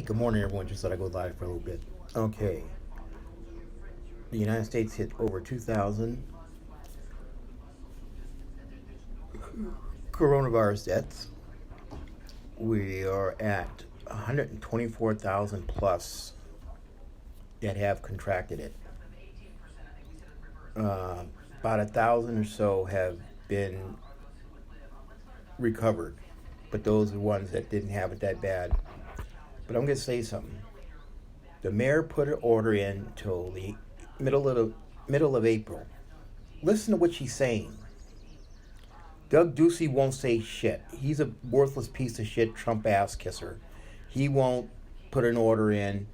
Hey, good morning, everyone. Just thought I'd go live for a little bit. Okay. The United States hit over 2,000 coronavirus deaths. We are at 124,000 plus that have contracted it. About 1,000 or so have been recovered, but those are ones that didn't have it that bad. But I'm going to say something. The mayor put an order in till the middle of April. Listen to what she's saying. Doug Ducey won't say shit. He's a worthless piece of shit Trump ass kisser. He won't put an order in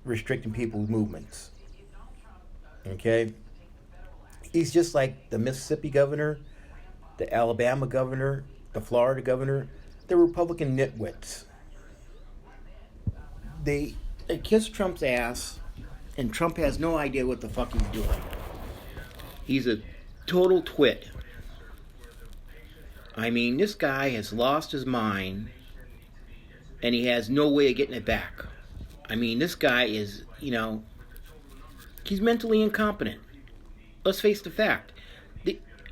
restricting people's movements. Okay? He's just like the Mississippi governor, the Alabama governor, the Florida governor. They're Republican nitwits. They kiss Trump's ass, and Trump has no idea what the fuck he's doing. He's a total twit. I mean, this guy has lost his mind, and he has no way of getting it back. I mean, this guy is, he's mentally incompetent. Let's face the fact.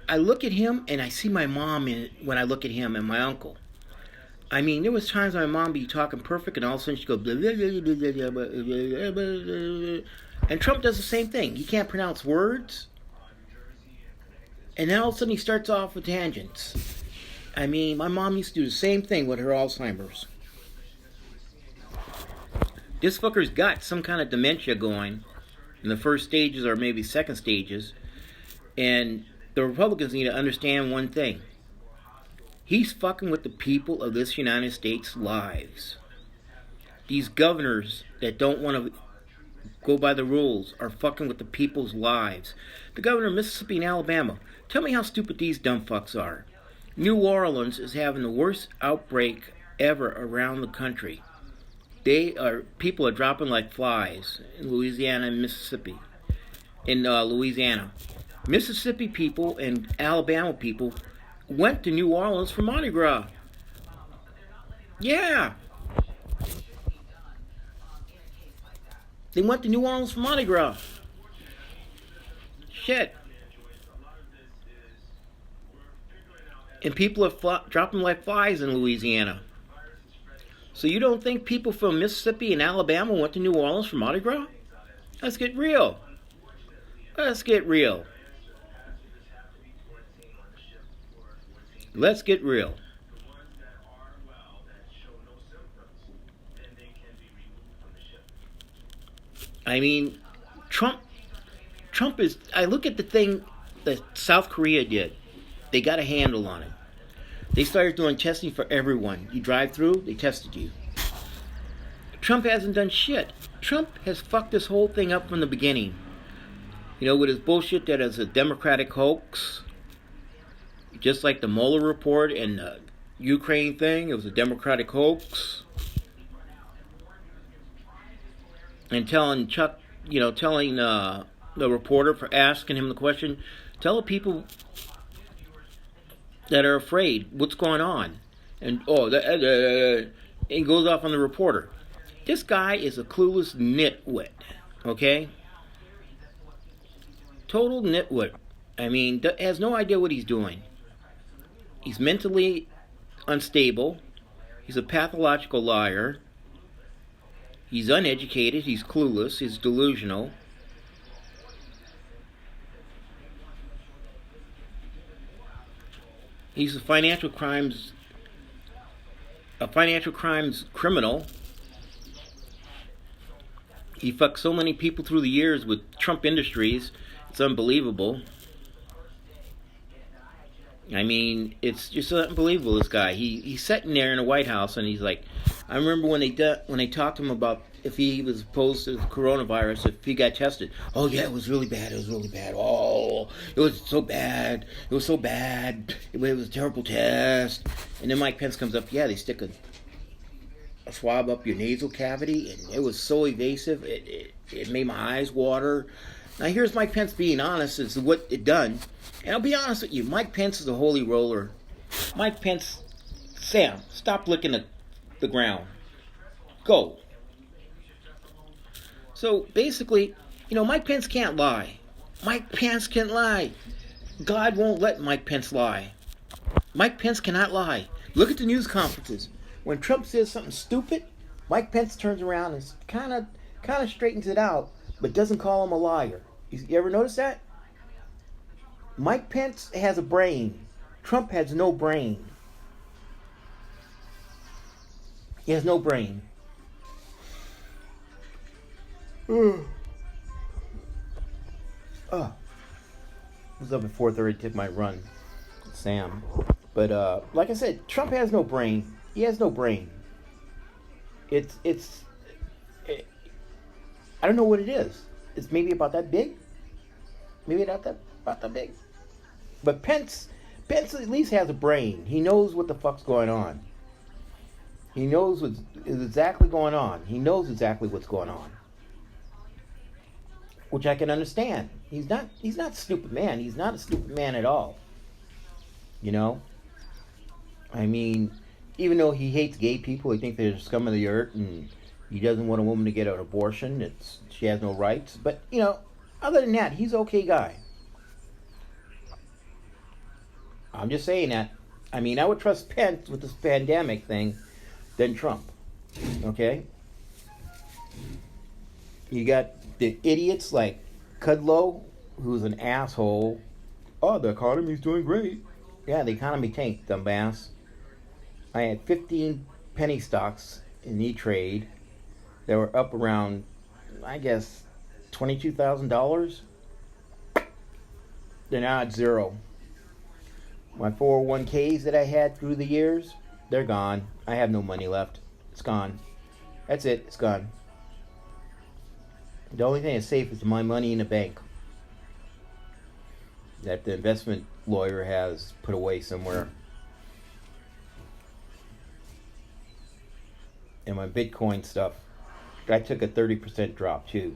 I look at him, and I see my mom when I look at him and my uncle. I mean, there was times my mom be talking perfect, and all of a sudden she'd go, blah, blah, blah, blah, blah, blah, blah. And Trump does the same thing. He can't pronounce words, and then all of a sudden he starts off with tangents. I mean, my mom used to do the same thing with her Alzheimer's. This fucker's got some kind of dementia going in the first stages or maybe second stages. And the Republicans need to understand one thing. He's fucking with the people of this United States' lives. These governors that don't want to go by the rules are fucking with the people's lives. The governor of Mississippi and Alabama. Tell me how stupid these dumb fucks are. New Orleans is having the worst outbreak ever around the country. People are dropping like flies in Louisiana and Mississippi. In Louisiana. Mississippi people and Alabama people went to New Orleans for Mardi Gras. Yeah. They went to New Orleans for Mardi Gras. Shit. And people are dropping like flies in Louisiana. So you don't think people from Mississippi and Alabama went to New Orleans for Mardi Gras? Let's get real. Let's get real. Let's get real. I mean, Trump is, I look at the thing that South Korea did. They got a handle on it. They started doing testing for everyone. You drive through, they tested you. Trump hasn't done shit. Trump has fucked this whole thing up from the beginning. With his bullshit that is a Democratic hoax. Just like the Mueller report and the Ukraine thing, it was a Democratic hoax. And telling the reporter for asking him the question, tell the people that are afraid what's going on. And and goes off on the reporter. This guy is a clueless nitwit, okay? Total nitwit. I mean, has no idea what he's doing. He's mentally unstable. He's a pathological liar. He's uneducated. He's clueless. He's delusional. He's a financial crimes criminal. He fucked so many people through the years with Trump Industries. It's unbelievable. I mean, it's just unbelievable, this guy. He's sitting there in the White House, and he's like, I remember when they talked to him about if he was exposed to the coronavirus, if he got tested. Oh, yeah, it was really bad. Oh, it was so bad. It was a terrible test. And then Mike Pence comes up, yeah, they stick a swab up your nasal cavity, and it was so evasive, it made my eyes water. Now, here's Mike Pence being honest as to what it done. And I'll be honest with you, Mike Pence is a holy roller. Mike Pence, Sam, stop licking the ground. Go. So basically, Mike Pence can't lie. Mike Pence can't lie. God won't let Mike Pence lie. Mike Pence cannot lie. Look at the news conferences. When Trump says something stupid, Mike Pence turns around and kind of straightens it out, but doesn't call him a liar. You ever notice that? Mike Pence has a brain. Trump has no brain. He has no brain. Oh. I was up at 4:30 to take my run. Sam. But like I said, Trump has no brain. He has no brain. It, I don't know what it is. It's maybe about that big. Maybe not about that big. But Pence at least has a brain. He knows what the fuck's going on. He knows what's exactly going on. He knows exactly what's going on. Which I can understand. He's not a stupid man. He's not a stupid man at all. I mean, even though he hates gay people, he thinks they're scum of the earth, and he doesn't want a woman to get an abortion. She has no rights. But, other than that, he's an okay guy. I'm just saying that. I mean, I would trust Pence with this pandemic thing than Trump. Okay? You got the idiots like Kudlow, who's an asshole. Oh, the economy's doing great. Yeah, the economy tanked, dumbass. I had 15 penny stocks in E-Trade that were up around, I guess, $22,000. They're now at zero. My 401ks that I had through the years, they're gone. I have no money left. It's gone. That's it. It's gone. The only thing that's safe is my money in the bank that the investment lawyer has put away somewhere. And my Bitcoin stuff, I took a 30% drop too.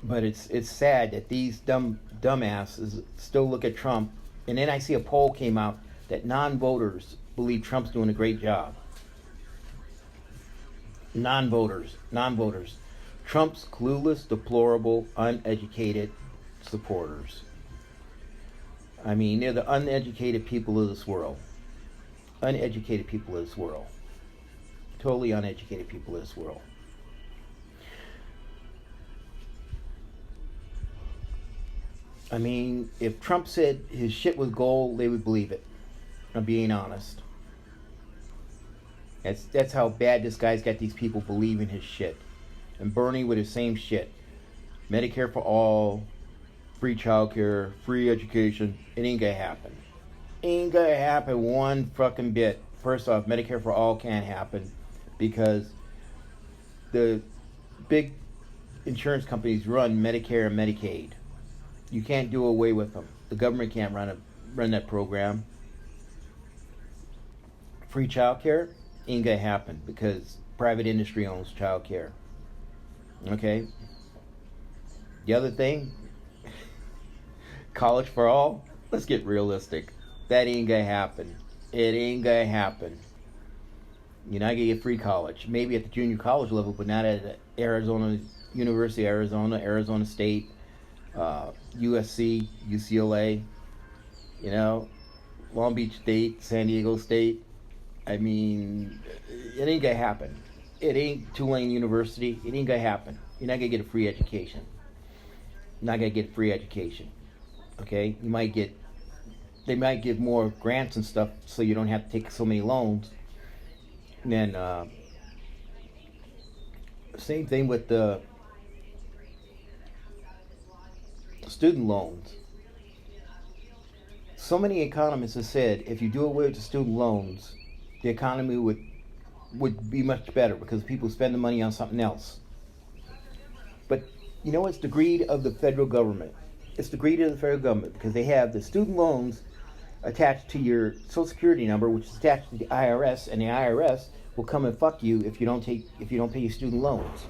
But it's sad that these dumbasses still look at Trump. And then I see a poll came out that non-voters believe Trump's doing a great job. Non-voters. Trump's clueless, deplorable, uneducated supporters. I mean, they're the uneducated people of this world. Uneducated people of this world. Totally uneducated people of this world. I mean, if Trump said his shit was gold, they would believe it. I'm being honest. That's how bad this guy's got these people believing his shit. And Bernie with his same shit. Medicare for all, free childcare, free education. It ain't gonna happen. Ain't gonna happen one fucking bit. First off, Medicare for all can't happen because the big insurance companies run Medicare and Medicaid. You can't do away with them. The government can't run that program. Free childcare ain't gonna happen because private industry owns childcare. Okay. The other thing, college for all. Let's get realistic. That ain't gonna happen. It ain't gonna happen. You're not gonna get free college. Maybe at the junior college level, but not at Arizona, University of Arizona, Arizona State, USC, UCLA, Long Beach State, San Diego State. I mean, it ain't gonna happen. It ain't Tulane University. It ain't gonna happen. You're not gonna get a free education. You're not gonna get free education. Okay? They might give more grants and stuff so you don't have to take so many loans. And then, same thing with the student loans. So many economists have said if you do away with the student loans, the economy would be much better because people spend the money on something else. But it's the greed of the federal government. It's the greed of the federal government because they have the student loans attached to your Social Security number, which is attached to the IRS, and the IRS will come and fuck you if you don't pay your student loans.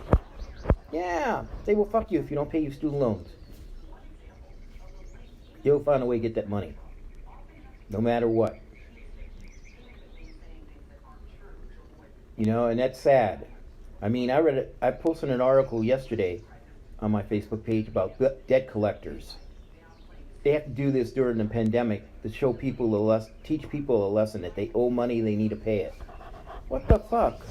Yeah, they will fuck you if you don't pay your student loans. They'll find a way to get that money, no matter what. And that's sad. I mean, I posted an article yesterday on my Facebook page about debt collectors. They have to do this during the pandemic to show people teach people a lesson that they owe money, they need to pay it. What the fuck?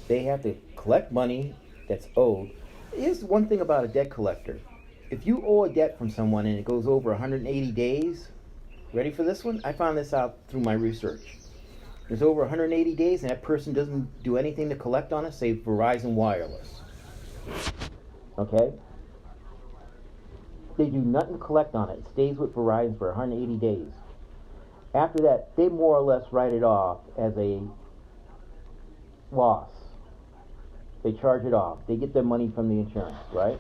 They have to collect money that's owed. Here's one thing about a debt collector. If you owe a debt from someone and it goes over 180 days, ready for this one? I found this out through my research. There's over 180 days and that person doesn't do anything to collect on it, say Verizon Wireless. Okay? They do nothing to collect on it. It stays with Verizon for 180 days. After that, they more or less write it off as a loss. They charge it off. They get their money from the insurance, right?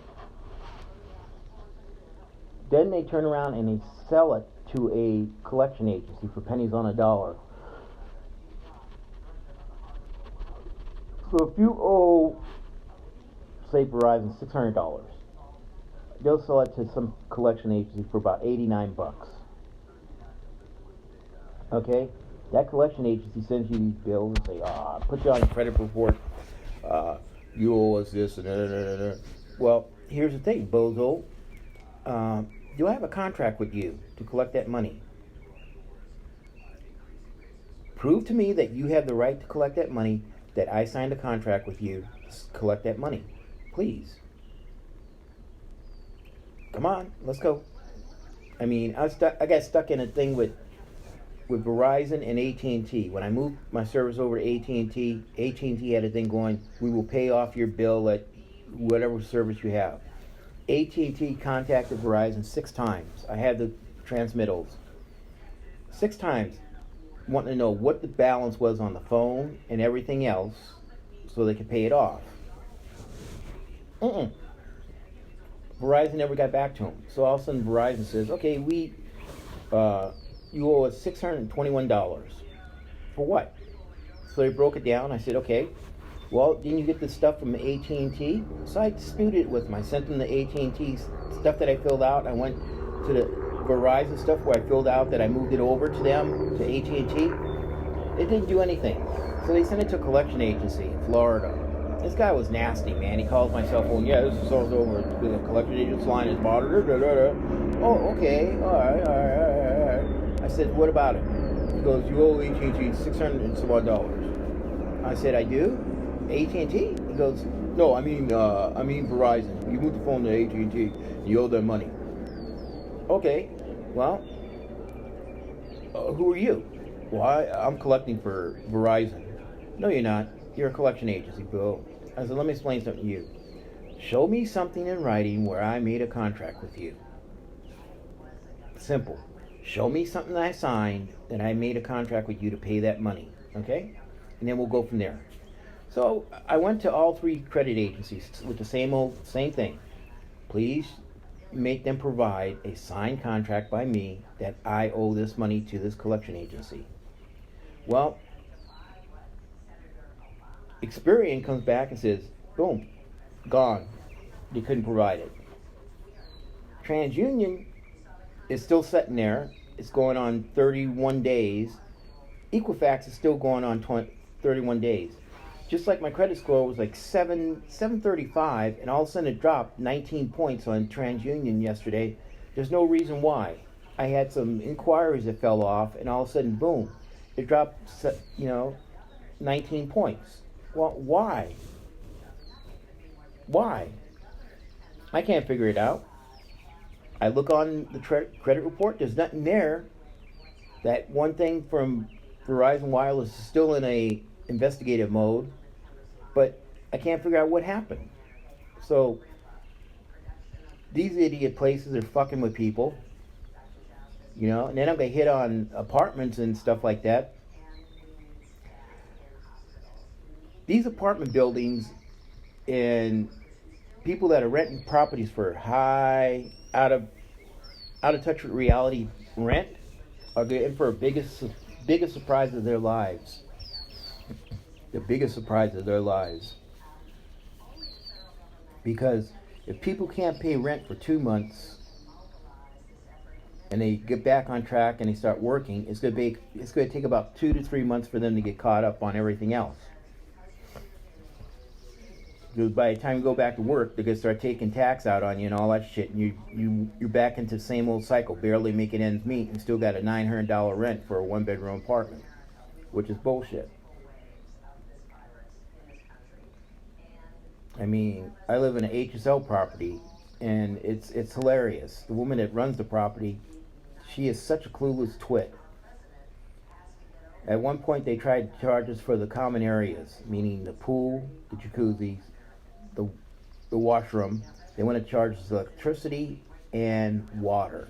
Then they turn around and they sell it to a collection agency for pennies on a dollar. So if you owe, say Verizon, $600, they'll sell it to some collection agency for about $89. Okay? That collection agency sends you these bills and say, put you on a credit report. You owe us this and da. Well, here's the thing, bozo. Do I have a contract with you to collect that money? Prove to me that you have the right to collect that money, that I signed a contract with you to collect that money. Please. Come on, let's go. I mean, I got stuck in a thing with Verizon and AT&T. When I moved my service over to AT&T, AT&T had a thing going, we will pay off your bill at whatever service you have. AT&T contacted Verizon 6 times. I had the transmittals. 6 times, wanting to know what the balance was on the phone and everything else so they could pay it off. Verizon never got back to them. So all of a sudden Verizon says, okay, you owe us $621. For what? So they broke it down. I said, okay, well, didn't you get the stuff from AT&T? So I disputed it with them. I sent them the AT&T stuff that I filled out. I went to the Verizon stuff where I filled out that I moved it over to them, to AT&T. It didn't do anything. So they sent it to a collection agency in Florida. This guy was nasty, man. He calls my cell phone. Yeah, this is over. The collection agent's line is bothered. Oh, okay. All right. I said, what about it? He goes, you owe AT&T $600 and some odd dollars. I said, I do? AT&T? He goes, no, I mean Verizon. You moved the phone to AT&T. You owe them money. Okay, well, who are you? Well, I'm collecting for Verizon. No, you're not. You're a collection agency, Bill. I said, let me explain something to you. Show me something in writing where I made a contract with you. Simple. Show me something that I signed that I made a contract with you to pay that money. Okay? And then we'll go from there. So I went to all 3 credit agencies with the same thing. Please make them provide a signed contract by me that I owe this money to this collection agency. Well, Experian comes back and says, boom, gone. They couldn't provide it. TransUnion is still sitting there. It's going on 31 days. Equifax is still going on 31 days. Just like my credit score was like 735, and all of a sudden it dropped 19 points on TransUnion yesterday. There's no reason why. I had some inquiries that fell off, and all of a sudden, boom, it dropped, 19 points. Well, why? Why? I can't figure it out. I look on the credit report. There's nothing there. That one thing from Verizon Wireless is still in a investigative mode, but I can't figure out what happened. So these idiot places are fucking with people, and then I'm gonna hit on apartments and stuff like that. These apartment buildings and people that are renting properties for high, out of touch with reality rent are in for a biggest surprise of their lives. The biggest surprise of their lives. Because if people can't pay rent for 2 months and they get back on track and they start working, it's going to take about 2 to 3 months for them to get caught up on everything else. Because by the time you go back to work, they're gonna start taking tax out on you and all that shit, and you're back into the same old cycle, barely making ends meet, and still got a $900 rent for a 1-bedroom apartment, which is bullshit. I mean, I live in an HSL property, and it's hilarious. The woman that runs the property, she is such a clueless twit. At one point, they tried to charge us for the common areas, meaning the pool, the jacuzzi, the washroom. They want to charge us electricity and water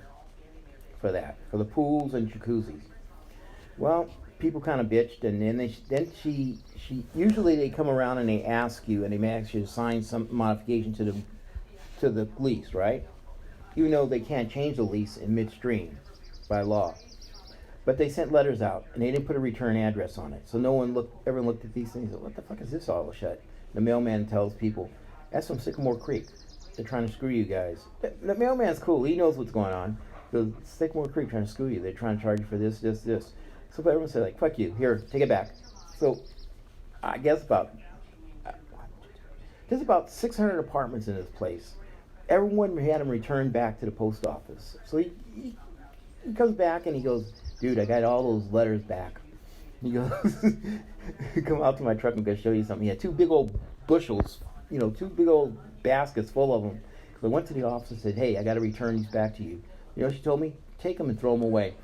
for that, for the pools and jacuzzis. Well, people kind of bitched, and then she usually they come around and they ask you, and they may ask you to sign some modification to the lease, right? Even though they can't change the lease in midstream by law. But they sent letters out, and they didn't put a return address on it. So everyone looked at these things and said, what the fuck is this all shut? The mailman tells people, that's from Sycamore Creek. They're trying to screw you guys. The mailman's cool. He knows what's going on. So Sycamore Creek trying to screw you. They're trying to charge you for this. So everyone said, like, fuck you. Here, take it back. So I guess there's about 600 apartments in this place. Everyone had him returned back to the post office. So he comes back and he goes, dude, I got all those letters back. He goes, come out to my truck, I'm going to show you something. He had 2 big old bushels, 2 big old baskets full of them. So I went to the office and said, hey, I got to return these back to you. You know what she told me? Take them and throw them away.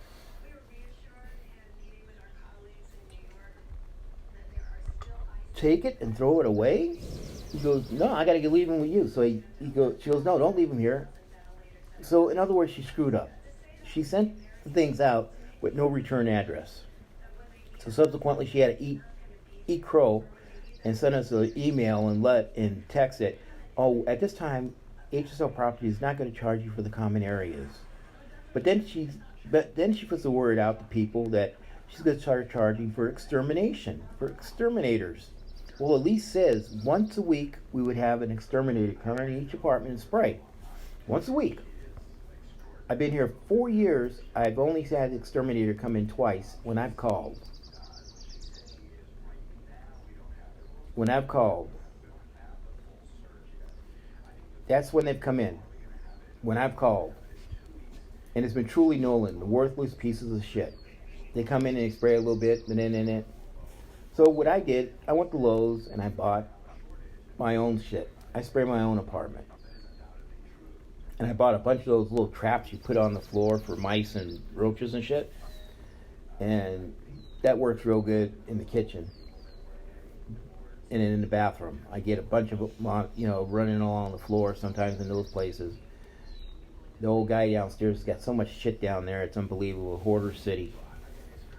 Take it and throw it away? He goes, no, I got to leave them with you. So she goes, no, don't leave them here. So in other words, she screwed up. She sent the things out with no return address. So subsequently, she had to eat crow and send us an email and text it. Oh, at this time, HSL Property is not going to charge you for the common areas. But then she puts the word out to people that she's going to start charging for extermination, for exterminators. Well, the lease says once a week we would have an exterminator come in each apartment and spray. Once a week. I've been here 4 years. I've only had the exterminator come in twice when I've called. That's when they've come in. When I've called. And it's been truly Nolan, the worthless pieces of shit. They come in and they spray a little bit, and then. So what I did, I went to Lowe's and I bought my own shit. I spray my own apartment. And I bought a bunch of those little traps you put on the floor for mice and roaches and shit. And that works real good in the kitchen. And then in the bathroom. I get a bunch of them, running along the floor sometimes in those places. The old guy downstairs has got so much shit down there, it's unbelievable. Hoarder City.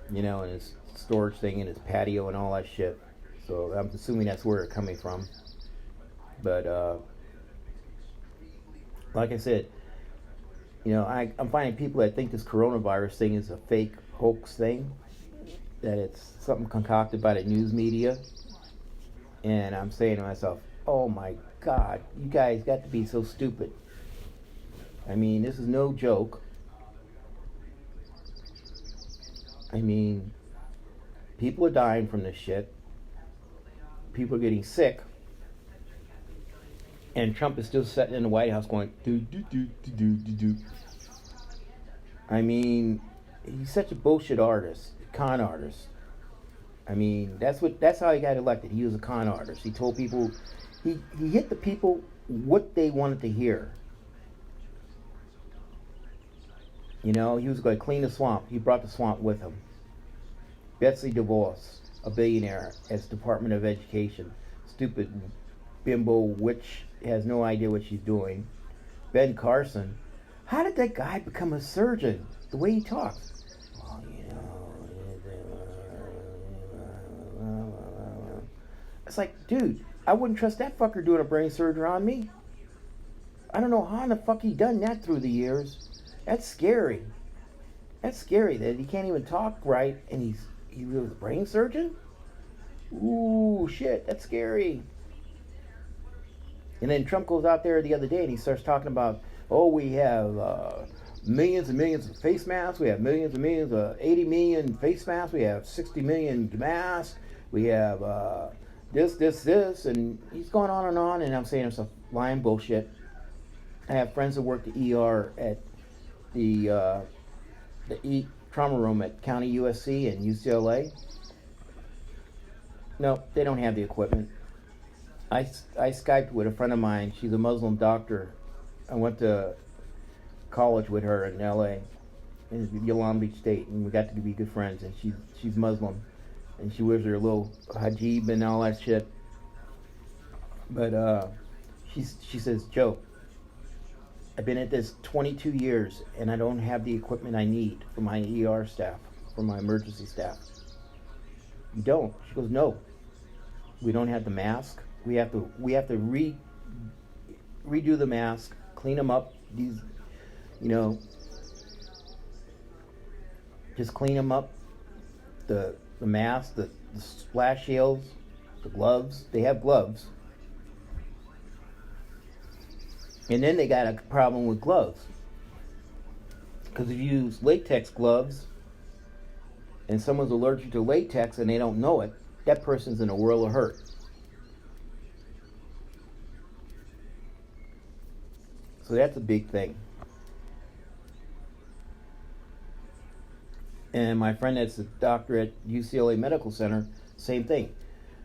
And his storage thing and his patio and all that shit. So I'm assuming that's where it's coming from. But, like I said, I'm finding people that think this coronavirus thing is a fake hoax thing, that it's something concocted by the news media, and I'm saying to myself, oh my God, you guys got to be so stupid. I mean, this is no joke. I mean, people are dying from this shit. People are getting sick. And Trump is still sitting in the White House going, do. I mean, he's such a bullshit artist, con artist. I mean, that's how he got elected. He was a con artist. He told people, he hit the people what they wanted to hear. He was going to clean the swamp. He brought the swamp with him. Betsy DeVos, a billionaire, as Department of Education. Stupid bimbo witch has no idea what she's doing. Ben Carson, how did that guy become a surgeon? The way he talks. Well, it's like, dude, I wouldn't trust that fucker doing a brain surgery on me. I don't know how in the fuck he done that through the years. That's scary. That's scary that he can't even talk right and he was a brain surgeon? Ooh, shit, that's scary. And then Trump goes out there the other day and he starts talking about, we have millions and millions of face masks. We have millions and millions of 80 million face masks. We have 60 million masks. We have this, and he's going on, and I'm saying it's a lying bullshit. I have friends that work the ER at the trauma room at County USC and UCLA. No, they don't have the equipment. I Skyped with a friend of mine. She's a Muslim doctor. I went to college with her in LA, in Long Beach State, and we got to be good friends. And she's Muslim, and she wears her little hijab and all that shit. But she says, Joe, I've been at this 22 years, and I don't have the equipment I need for my ER staff, for my emergency staff. You don't? She goes, no. We don't have the mask. We have to redo the mask, clean them up. These, just clean them up. The mask, the splash shields, the gloves. They have gloves. And then they got a problem with gloves. Because if you use latex gloves and someone's allergic to latex and they don't know it, that person's in a world of hurt. So that's a big thing. And my friend that's a doctor at UCLA Medical Center, same thing.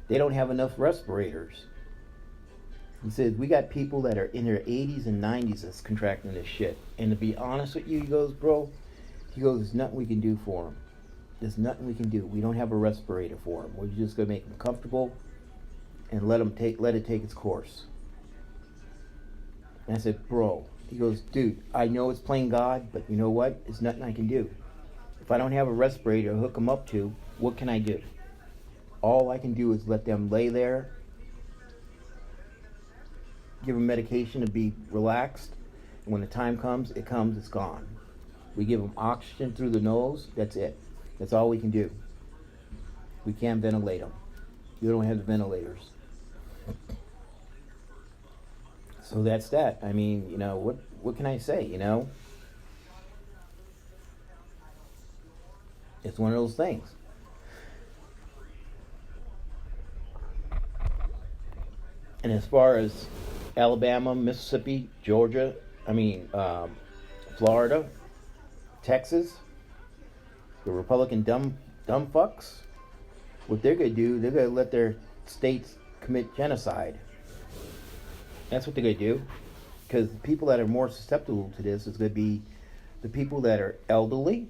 They don't have enough respirators. He says, we got people that are in their 80s and 90s that's contracting this shit. And to be honest with you, he goes, bro, there's nothing we can do for them. There's nothing we can do. We don't have a respirator for them. We're just going to make them comfortable and let it take its course. And I said, bro, he goes, dude, I know it's playing God, but you know what? There's nothing I can do. If I don't have a respirator to hook them up to, what can I do? All I can do is let them lay there, give them medication to be relaxed, and when the time comes, it's gone. We give them oxygen through the nose, that's it. That's all we can do. We can't ventilate them. We don't have the ventilators. So that's that. I mean, what can I say, It's one of those things. And as far as Alabama, Mississippi, Georgia, Florida, Texas, the Republican dumb fucks, what they're going to do, they're going to let their states commit genocide. That's what they're going to do. Because the people that are more susceptible to this is going to be the people that are elderly,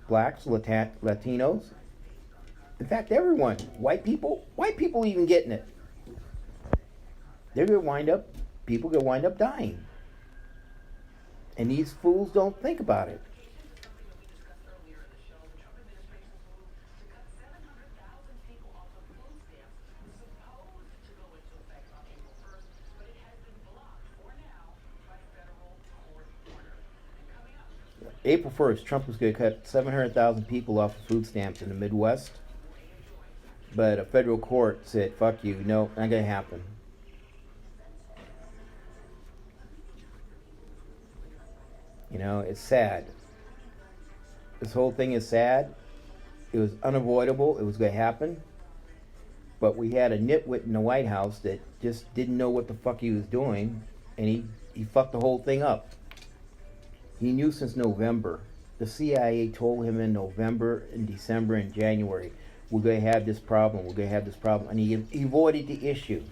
blacks, Latinos. In fact, everyone. White people even getting it. People going to wind up dying. And these fools don't think about it. April 1st, Trump was going to cut 700,000 people off of food stamps in the Midwest. But a federal court said, fuck you, no, not going to happen. It's sad. This whole thing is sad. It was unavoidable. It was going to happen. But we had a nitwit in the White House that just didn't know what the fuck he was doing. And he fucked the whole thing up. He knew since November. The CIA told him in November, in December, and January, we're going to have this problem, And he avoided the issue.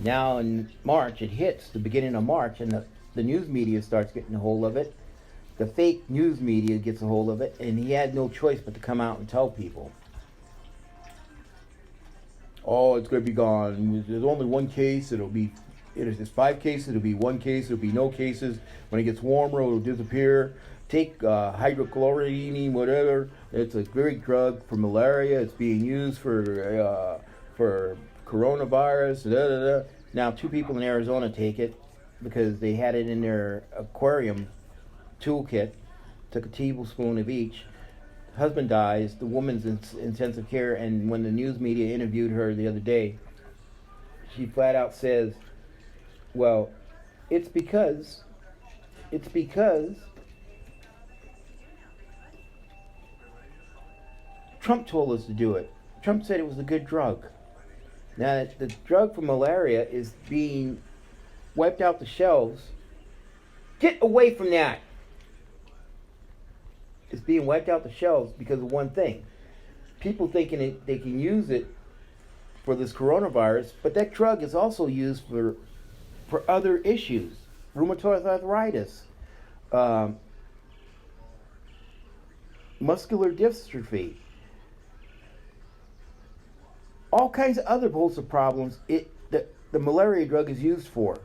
Now in March, it hits the beginning of March, and the news media starts getting a hold of it. The fake news media gets a hold of it, and he had no choice but to come out and tell people. Oh, it's going to be gone. There's only one case. There's 5 cases. It'll be 1 case. It'll be no cases. When it gets warmer, it'll disappear. Take hydrochlorine, whatever. It's a great drug for malaria. It's being used for coronavirus. Da, da, da. Now, 2 people in Arizona take it because they had it in their aquarium toolkit. Took a tablespoon of each. Husband dies. The woman's in intensive care. And when the news media interviewed her the other day, she flat out says, well, it's because Trump told us to do it. Trump said it was a good drug. Now, the drug for malaria is being wiped out the shelves. Get away from that! It's being wiped out the shelves because of one thing. People thinking they can use it for this coronavirus, but that drug is also used for other issues. Rheumatoid arthritis, muscular dystrophy, all kinds of other hosts of problems the malaria drug is used for.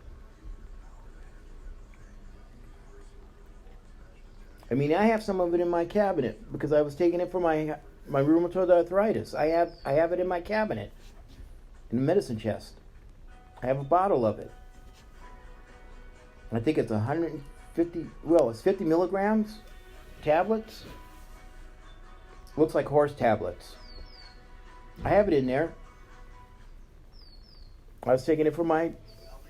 I mean, I have some of it in my cabinet because I was taking it for my rheumatoid arthritis. I have it in my cabinet, in the medicine chest. I have a bottle of it. I think it's 150. Well, it's 50 milligrams tablets. Looks like horse tablets. I have it in there. I was taking it for my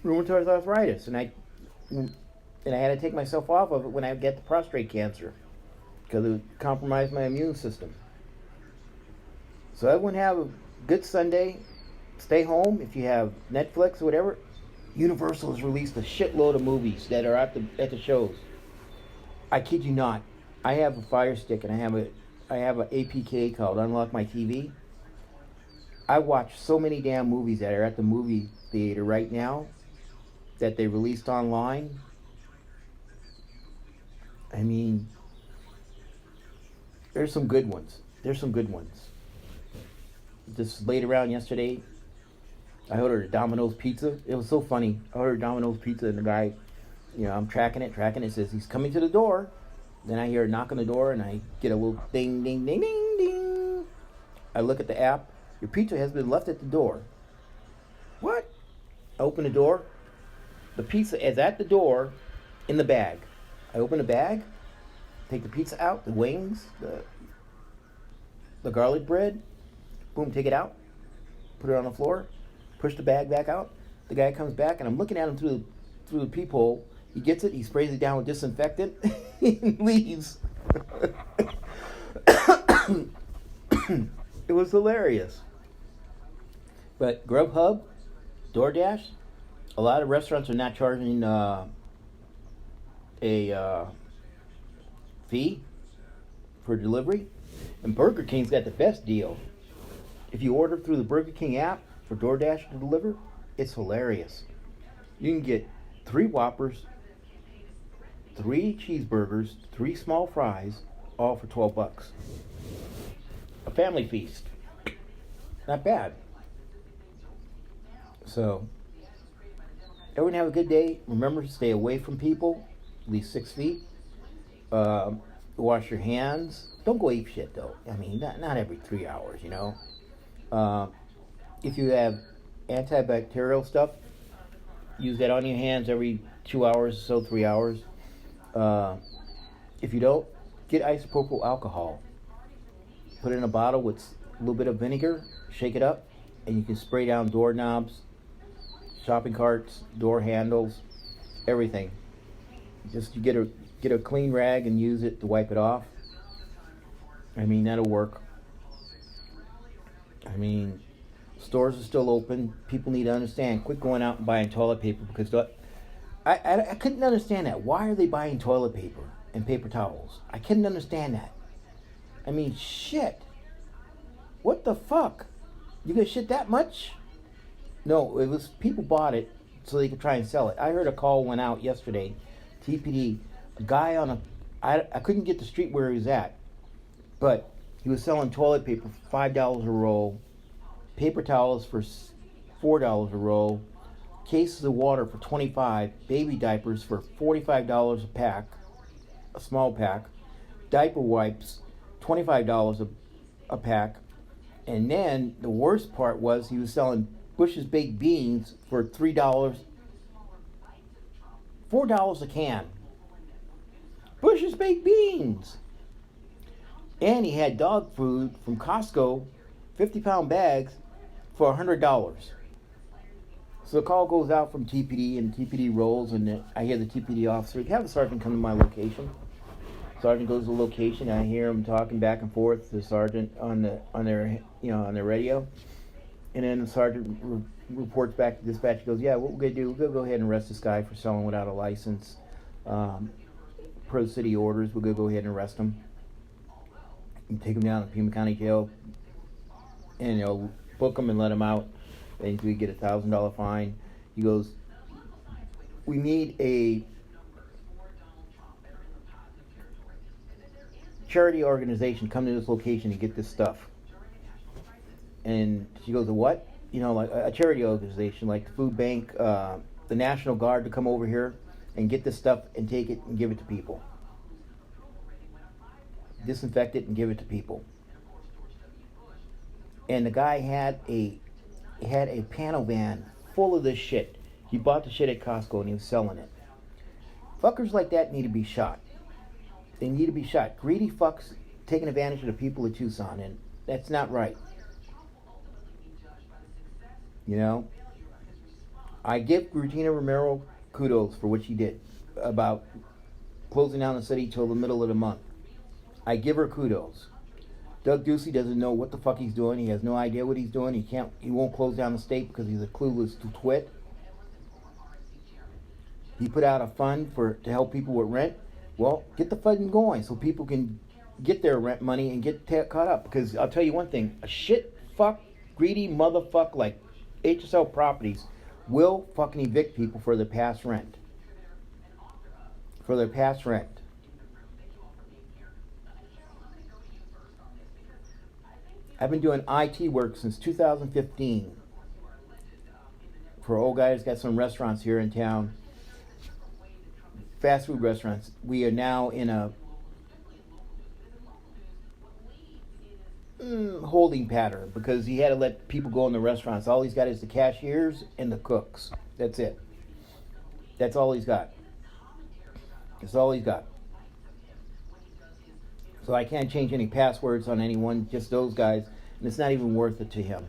rheumatoid arthritis, and I had to take myself off of it when I get the prostate cancer because it compromised my immune system. So everyone have a good Sunday. Stay home. If you have Netflix or whatever, Universal has released a shitload of movies that are at the shows. I kid you not. I have a Fire Stick and I have an APK called Unlock My TV. I watch so many damn movies that are at the movie theater right now that they released online. I mean, there's some good ones. Just laid around yesterday, I ordered a Domino's pizza. It was so funny. I ordered Domino's pizza and the guy, I'm tracking it, says he's coming to the door. Then I hear a knock on the door and I get a little ding, ding, ding, ding, ding. I look at the app. Your pizza has been left at the door. What? I open the door. The pizza is at the door in the bag. I open the bag, take the pizza out, the wings, the garlic bread. Boom, take it out, put it on the floor, push the bag back out. The guy comes back and I'm looking at him through the peephole. He gets it, he sprays it down with disinfectant, and leaves. It was hilarious. But Grubhub, DoorDash, a lot of restaurants are not charging a fee for delivery. And Burger King's got the best deal. If you order through the Burger King app for DoorDash to deliver, it's hilarious. You can get 3 Whoppers, 3 cheeseburgers, 3 small fries, all for $12. A family feast. Not bad. So, everyone have a good day. Remember to stay away from people, at least 6 feet. Wash your hands. Don't go ape shit though. I mean, not every 3 hours, If you have antibacterial stuff, use that on your hands every 2 hours or so, 3 hours. If you don't, get isopropyl alcohol. Put it in a bottle with a little bit of vinegar, shake it up, and you can spray down doorknobs, shopping carts, door handles, everything. Just you get a clean rag and use it to wipe it off. I mean, that'll work. I mean, stores are still open. People need to understand. Quit going out and buying toilet paper because I couldn't understand that. Why are they buying toilet paper and paper towels? I couldn't understand that. I mean, shit. What the fuck? You gonna shit that much? No, it was people bought it so they could try and sell it. I heard a call went out yesterday. TPD, a guy I couldn't get the street where he was at, but he was selling toilet paper for $5 a roll, paper towels for $4 a roll, cases of water for $25, baby diapers for $45 a pack, a small pack, diaper wipes, $25 a pack, and then the worst part was he was selling Bush's baked beans for $4 a can. Bush's baked beans. And he had dog food from Costco, 50-pound bags, for $100. So the call goes out from TPD, and TPD rolls, and I hear the TPD officer, have the sergeant come to my location. Sergeant goes to the location. I hear him talking back and forth to the sergeant on their radio, and then the sergeant reports back to dispatch. He goes, "Yeah, what we're gonna do? We're gonna go ahead and arrest this guy for selling without a license. Per city orders, we're gonna go ahead and arrest him and take him down to Pima County Jail, and book him and let him out. Then we get $1,000 fine." He goes, "We need a charity organization come to this location and get this stuff." And she goes, "A what?" Like a charity organization, like the food bank, the National Guard, to come over here and get this stuff and take it and give it to people. Disinfect it and give it to people. And the guy had a panel van full of this shit. He bought the shit at Costco and he was selling it. Fuckers like that need to be shot. They need to be shot. Greedy fucks taking advantage of the people of Tucson, and that's not right. I give Regina Romero kudos for what she did about closing down the city till the middle of the month. I give her kudos. Doug Ducey doesn't know what the fuck he's doing. He has no idea what he's doing. He won't close down the state because he's a clueless twit. He put out a fund to help people with rent. Well, get the fund going so people can get their rent money and get caught up. Because I'll tell you one thing, a shit fuck greedy motherfucker like HSL Properties will fucking evict people for their past rent. I've been doing IT work since 2015 for old guys. Got some restaurants here in town, fast food restaurants. We are now in a holding pattern because he had to let people go in the restaurants. All he's got is the cashiers and the cooks. That's it. That's all he's got. So I can't change any passwords on anyone, just those guys, and it's not even worth it to him.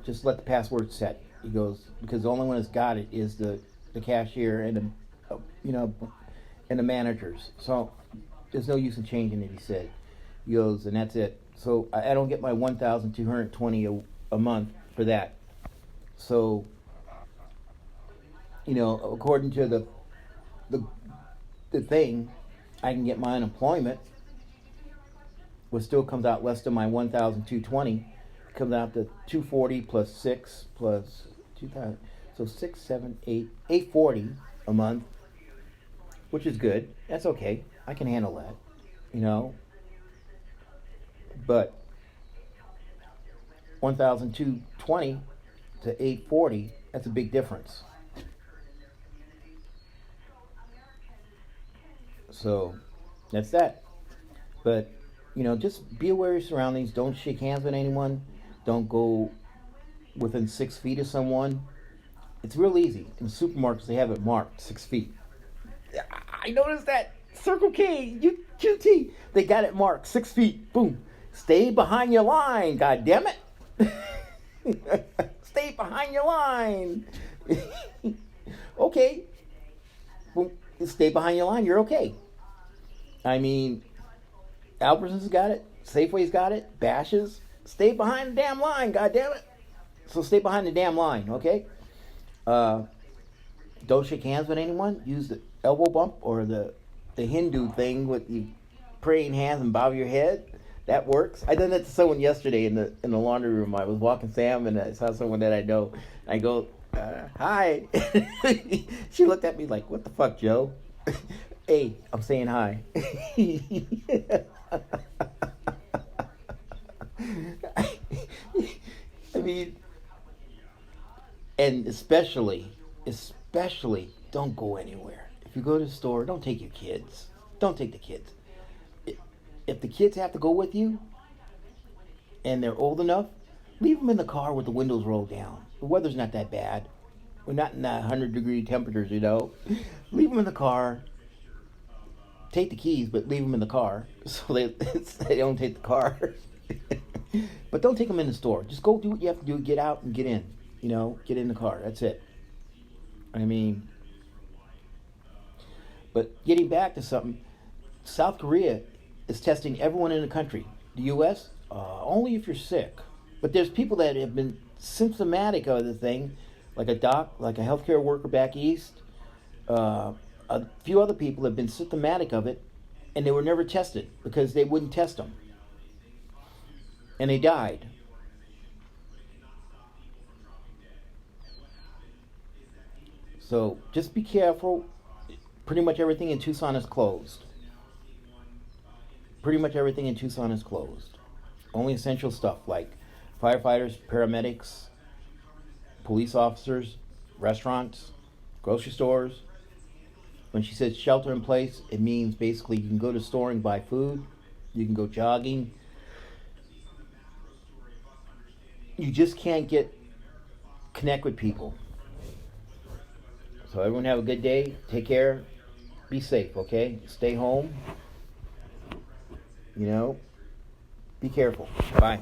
Just let the password set. He goes, because the only one that's got it is the cashier and and the managers. So there's no use in changing it. He said. He goes, and that's it. So I don't get my $1,220 a month for that. So according to the thing, I can get my unemployment, which still comes out less than my $1,220. It comes out to $240 plus 6 plus 2,000. So 6, 7, 8, $840 a month, which is good. That's okay. I can handle that. But 1,220 to 840, that's a big difference. So that's that. But just be aware of your surroundings. Don't shake hands with anyone. Don't go within 6 feet of someone. It's real easy. In supermarkets, they have it marked 6 feet. I noticed that. Circle K, QT, they got it marked 6 feet. Boom. Stay behind your line, God damn it. Stay behind your line. Okay. Boom. Stay behind your line. You're okay. I mean, Albertsons got it. Safeway's got it. Bash's. Stay behind the damn line, God damn it. So stay behind the damn line, okay? Don't shake hands with anyone. Use the elbow bump or the Hindu thing with you praying hands and bow your head. That works. I done that to someone yesterday in the laundry room. I was walking Sam and I saw someone that I know. I go, hi. She looked at me like, what the fuck, Joe? Hey, I'm saying hi. I mean, and especially, don't go anywhere. If you go to the store, don't take your kids. Don't take the kids. If the kids have to go with you and they're old enough, leave them in the car with the windows rolled down. The weather's not that bad. We're not in 100-degree temperatures, Leave them in the car. Take the keys, but leave them in the car so they don't take the car. But don't take them in the store. Just go do what you have to do. Get out and get in. Get in the car. That's it. I mean, but getting back to something, South Korea is testing everyone in the country. The U.S., only if you're sick. But there's people that have been symptomatic of the thing, like a healthcare worker back east. A few other people have been symptomatic of it, and they were never tested because they wouldn't test them. And they died. So just be careful. Pretty much everything in Tucson is closed. Only essential stuff like firefighters, paramedics, police officers, restaurants, grocery stores. When she says shelter in place, it means basically you can go to the store and buy food. You can go jogging. You just can't connect with people. So everyone have a good day. Take care. Be safe, okay? Stay home. Be careful. Bye.